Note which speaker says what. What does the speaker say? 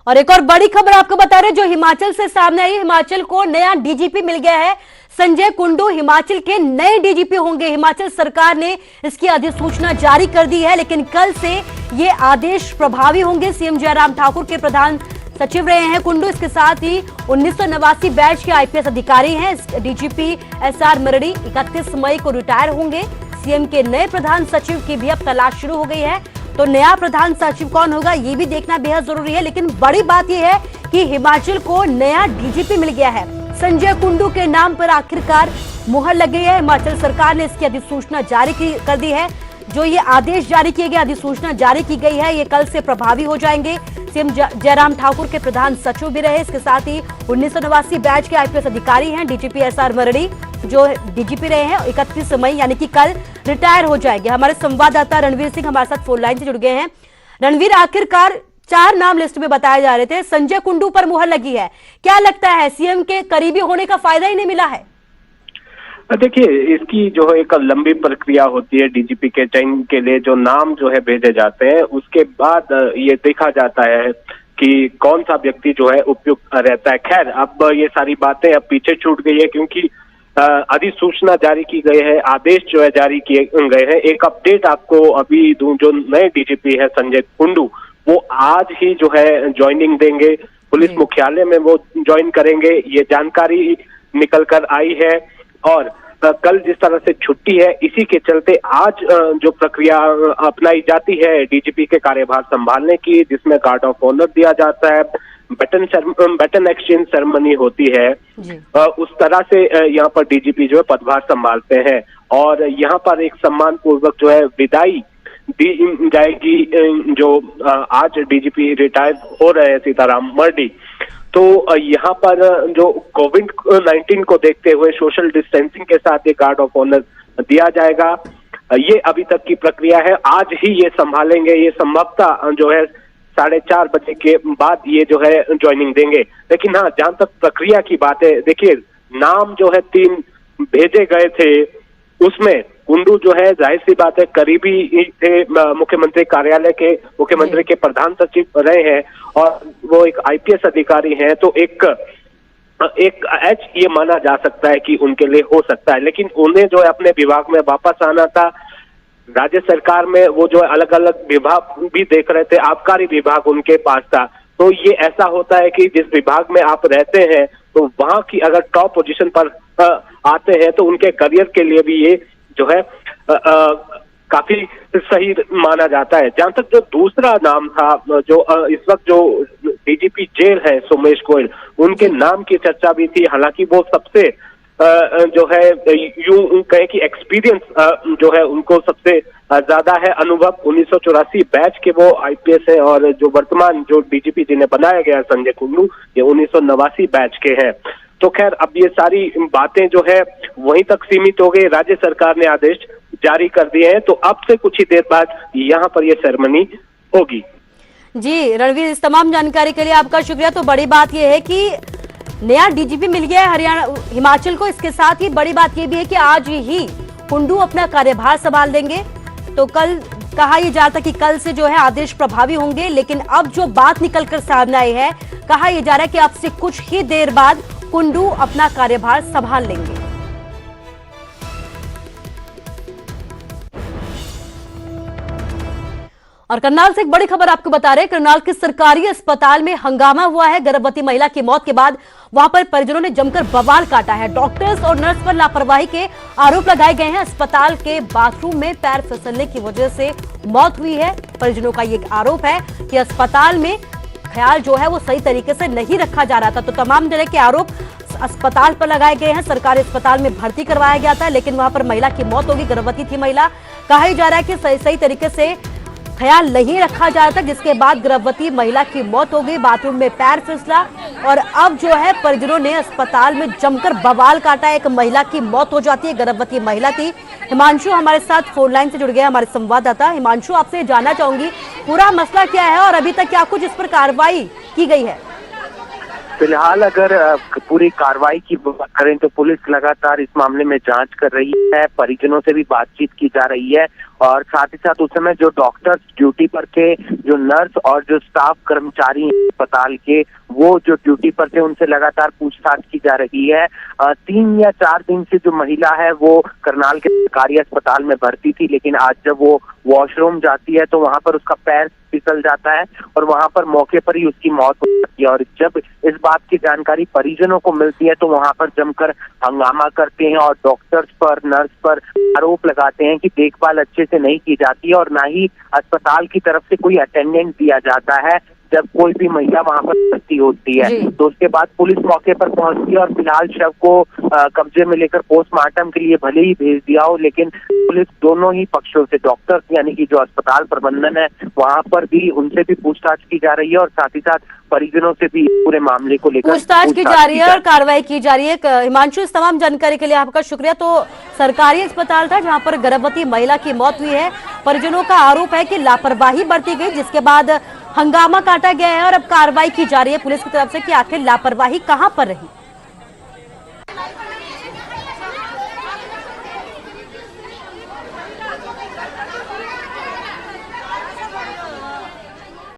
Speaker 1: और एक और बड़ी खबर आपको बता रहे जो हिमाचल से सामने आई। हिमाचल को नया डीजीपी मिल गया है। संजय कुंडू हिमाचल के नए डीजीपी होंगे। हिमाचल सरकार ने इसकी अधिसूचना जारी कर दी है, लेकिन कल से ये आदेश प्रभावी होंगे। सीएम जयराम ठाकुर के प्रधान सचिव रहे हैं कुंडू। इसके साथ ही 1989 बैच के आईपीएस अधिकारी हैं। डीजीपी एसआर मरड़ी 31 मई को रिटायर होंगे। सीएम के नए प्रधान सचिव की भी अब तलाश शुरू हो गई है। तो नया प्रधान सचिव कौन होगा ये भी देखना बेहद जरूरी है। लेकिन बड़ी बात यह है कि हिमाचल को नया डीजीपी मिल गया है। संजय कुंडू के नाम पर आखिरकार मुहर लग गई है। हिमाचल सरकार ने इसकी अधिसूचना जारी कर दी है। जो ये आदेश जारी किए गए, अधिसूचना जारी की गई है, ये कल से प्रभावी हो जाएंगे। सीएम जयराम ठाकुर के प्रधान सचिव भी रहे। इसके साथ ही 1989 बैच के आईपीएस अधिकारी हैं डीजीपी एसआर मरड़ी, जो डीजीपी रहे हैं। 31 मई यानी कि कल रिटायर हो जाएंगे। हमारे संवाददाता रणवीर सिंह हमारे साथ फोन लाइन से जुड़ गए हैं। रणवीर, आखिरकार 4 नाम लिस्ट में बताए जा रहे थे, संजय कुंडू पर मुहर लगी है। क्या लगता है सीएम के करीबी होने का फायदा ही नहीं मिला है?
Speaker 2: देखिए, इसकी जो है एक लंबी प्रक्रिया होती है। डीजीपी के चयन के लिए जो नाम जो है भेजे जाते हैं, उसके बाद ये देखा जाता है कि कौन सा व्यक्ति जो है उपयुक्त रहता है। खैर, अब ये सारी बातें अब पीछे छूट गई है, क्योंकि अधिसूचना जारी की गई है, आदेश जो है जारी किए गए हैं। एक अपडेट आपको अभी दूं, जो नए डीजीपी है संजय कुंडू, वो आज ही जो है ज्वाइनिंग देंगे। पुलिस मुख्यालय में वो ज्वाइन करेंगे, ये जानकारी निकल कर आई है। और कल जिस तरह से छुट्टी है, इसी के चलते आज जो प्रक्रिया अपनाई जाती है डीजीपी के कार्यभार संभालने की, जिसमें गार्ड ऑफ ऑनर दिया जाता है, बटन एक्सचेंज सेरेमनी होती है, उस तरह से यहाँ पर डीजीपी जो है पदभार संभालते हैं। और यहाँ पर एक सम्मान पूर्वक जो है विदाई दी जाएगी। जो आज डीजीपी रिटायर हो रहे हैं सीताराम मरड़ी, तो यहाँ पर जो कोविड-19 को देखते हुए सोशल डिस्टेंसिंग के साथ ये गार्ड ऑफ ऑनर दिया जाएगा। ये अभी तक की प्रक्रिया है, आज ही ये संभालेंगे। ये संभवतः जो है 4:30 बजे के बाद ये जो है ज्वाइनिंग देंगे। लेकिन हाँ, जहां तक प्रक्रिया की बात है, देखिए नाम जो है 3 भेजे गए थे, उसमें कुंडू जो है जाहिर सी बात है करीबी थे मुख्यमंत्री कार्यालय के, मुख्यमंत्री के प्रधान सचिव रहे हैं और वो एक आईपीएस अधिकारी हैं। तो एक एच ये माना जा सकता है कि उनके लिए हो सकता है। लेकिन उन्हें जो है अपने विभाग में वापस आना था। राज्य सरकार में वो जो है अलग अलग विभाग भी देख रहे थे, आबकारी विभाग उनके पास था। तो ये ऐसा होता है कि जिस विभाग में आप रहते हैं, तो वहां की अगर टॉप पोजीशन पर आते हैं, तो उनके करियर के लिए भी ये जो है काफी सही माना जाता है। जहां तक जो दूसरा नाम था, जो इस वक्त जो डीजीपी जेल है सोमेश गोयल, उनके नाम की चर्चा भी थी। हालांकि वो सबसे जो है यूं कहें कि एक्सपीरियंस जो है उनको सबसे ज्यादा है, अनुभव। 1984 बैच के वो आईपीएस है और जो वर्तमान जो डीजीपी जिन्हें बनाया गया संजय कुंडू, ये 1989 बैच के हैं। तो खैर, अब ये सारी बातें जो है वहीं तक सीमित हो गई। राज्य सरकार ने आदेश जारी कर दिए हैं, तो अब से कुछ ही देर बाद यहाँ पर ये सेरेमनी होगी।
Speaker 1: जी रणवीर, इस तमाम जानकारी के लिए आपका शुक्रिया। तो बड़ी बात यह है कि नया डीजीपी मिल गया है हरियाणा हिमाचल को। इसके साथ ही बड़ी बात यह भी है कि आज ही कुंडू अपना कार्यभार संभाल देंगे। तो कल कहा यह जा रहा था कि कल से जो है आदेश प्रभावी होंगे, लेकिन अब जो बात निकलकर सामने आई है, कहा यह जा रहा है कि अब से कुछ ही देर बाद कुंडू अपना कार्यभार संभाल लेंगे। और करनाल से एक बड़ी खबर आपको बता रहे हैं। करनाल के सरकारी अस्पताल में हंगामा हुआ है। गर्भवती महिला की मौत के बाद वहां पर परिजनों ने जमकर बवाल काटा है। डॉक्टर्स और नर्स पर लापरवाही के आरोप लगाए गए हैं। अस्पताल के बाथरूम में पैर फिसलने की वजह से मौत हुई है। परिजनों का ये आरोप है कि अस्पताल में ख्याल जो है वो सही तरीके से नहीं रखा जा रहा था। तो तमाम तरह के आरोप अस्पताल पर लगाए गए हैं। सरकारी अस्पताल में भर्ती करवाया गया था, लेकिन वहां पर महिला की मौत होगी। गर्भवती थी महिला। कहा जा रहा है कि सही तरीके से ख्याल नहीं रखा जा रहा था, जिसके बाद गर्भवती महिला की मौत हो गई। बाथरूम में पैर फिसला और अब जो है परिजनों ने अस्पताल में जमकर बवाल काटा। एक महिला की मौत हो जाती है, गर्भवती महिला थी। हिमांशु हमारे साथ फोन लाइन से जुड़ गए, हमारे संवाददाता। हिमांशु, आपसे जानना चाहूंगी पूरा मसला क्या है और अभी तक क्या कुछ इस पर कार्रवाई की गई है?
Speaker 3: फिलहाल अगर पूरी कार्रवाई की बात करें तो पुलिस लगातार इस मामले में जांच कर रही है। परिजनों से भी बातचीत की जा रही है और साथ ही साथ उस समय जो डॉक्टर्स ड्यूटी पर थे, जो नर्स और जो स्टाफ कर्मचारी अस्पताल के, वो जो ड्यूटी पर थे, उनसे लगातार पूछताछ की जा रही है। 3 या 4 दिन से जो महिला है वो करनाल के सरकारी अस्पताल में भर्ती थी, लेकिन आज जब वो वॉशरूम जाती है तो वहां पर उसका पैर फिसल जाता है और वहां पर मौके पर ही उसकी मौत हो जाती है। और जब इस बात की जानकारी परिजनों को मिलती है तो वहां पर जमकर हंगामा करते हैं और डॉक्टर्स पर, नर्स पर आरोप लगाते हैं कि देखभाल अच्छे से नहीं की जाती है और ना ही अस्पताल की तरफ से कोई अटेंडेंट दिया जाता है जब कोई भी महिला वहां पर भर्ती होती है। तो उसके बाद पुलिस मौके पर पहुंचती है और फिलहाल शव को कब्जे में लेकर पोस्टमार्टम के लिए भले ही भेज दिया हो, लेकिन पुलिस दोनों ही पक्षों से, डॉक्टर्स यानी कि जो अस्पताल प्रबंधन है वहां पर भी उनसे भी पूछताछ की जा रही है और साथ ही साथ परिजनों से भी पूरे मामले को लेकर
Speaker 1: पूछताछ की जा रही है और कार्रवाई की जा रही है। हिमांशु, इस तमाम जानकारी के लिए आपका शुक्रिया। तो सरकारी अस्पताल था जहां पर गर्भवती महिला की मौत हुई है। परिजनों का आरोप है कि लापरवाही बरती गई, जिसके बाद हंगामा काटा गया है और अब कार्रवाई की जा रही है पुलिस की तरफ से कि आखिर लापरवाही कहां पर रही।